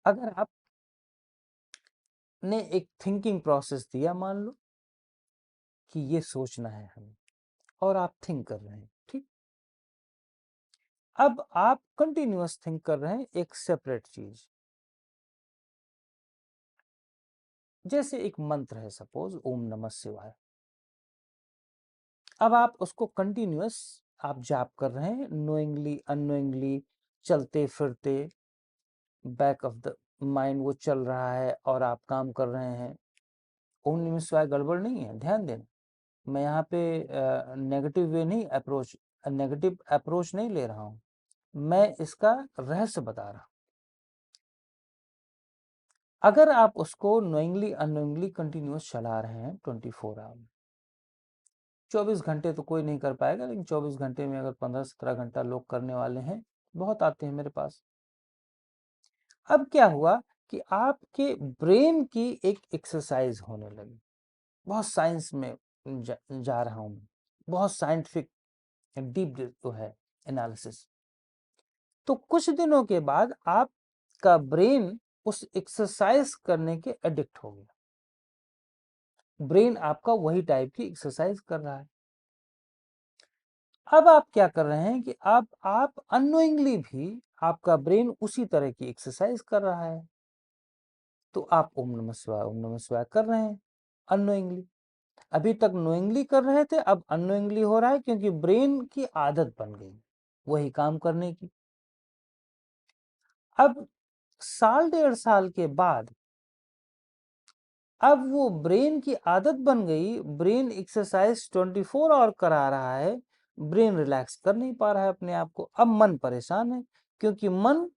अगर आपने एक थिंकिंग प्रोसेस दिया, मान लो कि ये सोचना है हमें, और आप थिंक कर रहे हैं, ठीक। अब आप कंटिन्यूअस थिंक कर रहे हैं एक सेपरेट चीज, जैसे एक मंत्र है, सपोज ओम नमः शिवाय। अब आप उसको कंटिन्यूअस आप जाप कर रहे हैं, नोइंगली अननोइंगली, चलते फिरते बैक ऑफ द माइंड वो चल रहा है और आप काम कर रहे हैं। ओम नमः शिवाय गड़बड़ नहीं है, ध्यान देना। मैं यहाँ पे नेगेटिव वे नहीं अप्रोच नेगेटिव अप्रोच नहीं ले रहा हूँ, मैं इसका रहस्य बता रहा हूँ। अगर आप उसको नोइंगली अननोइंगली कंटिन्यूअस चला रहे हैं 24 आवर, 24 घंटे तो कोई नहीं कर पाएगा, लेकिन 24 घंटे में अगर 15-17 घंटा लोग करने वाले हैं, बहुत आते हैं मेरे पास। अब क्या हुआ कि आपके ब्रेन की एक एक्सरसाइज होने लगी। बहुत साइंस में जा रहा हूं, बहुत साइंटिफिक डीप जो है एनालिसिस। तो कुछ दिनों के बाद आपका ब्रेन उस एक्सरसाइज करने के एडिक्ट हो गया। ब्रेन आपका वही टाइप की एक्सरसाइज कर रहा है। अब आप क्या कर रहे हैं कि आप अननोइंगली भी आपका ब्रेन उसी तरह की एक्सरसाइज कर रहा है। तो आप ओम नमः शिवाय कर रहे हैं अननोइंगली। अभी तक नोइंगली कर रहे थे, अब अननोइंगली हो रहा है, क्योंकि ब्रेन की आदत बन गई वही काम करने की। अब साल 1.5 साल के बाद अब वो ब्रेन की आदत बन गई, ब्रेन एक्सरसाइज 24 आवर करा रहा है, ब्रेन रिलैक्स कर नहीं पा रहा है अपने आप को। अब मन परेशान है, क्योंकि मन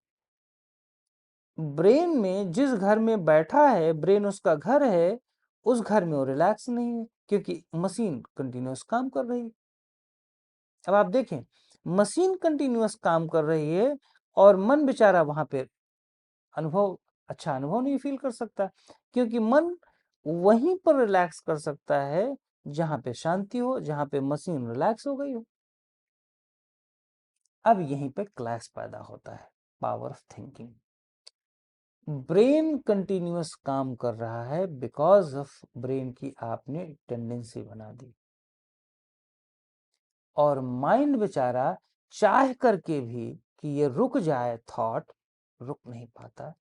ब्रेन में जिस घर में बैठा है, ब्रेन उसका घर है, उस घर में वो रिलैक्स नहीं है, क्योंकि मशीन कंटिन्यूअस काम कर रही है। अब आप देखें, मशीन कंटिन्यूअस काम कर रही है और मन बेचारा वहां पे अच्छा अनुभव नहीं फील कर सकता, क्योंकि मन वहीं पर रिलैक्स कर सकता है जहां पे शांति हो, जहां पे मशीन रिलैक्स हो गई हो। अब यहीं पे क्लैश पैदा होता है, power of thinking. Brain continuous काम कर रहा है बिकॉज ऑफ ब्रेन की आपने टेंडेंसी बना दी, और माइंड बेचारा चाह करके भी कि ये रुक जाए थॉट, रुक नहीं पाता,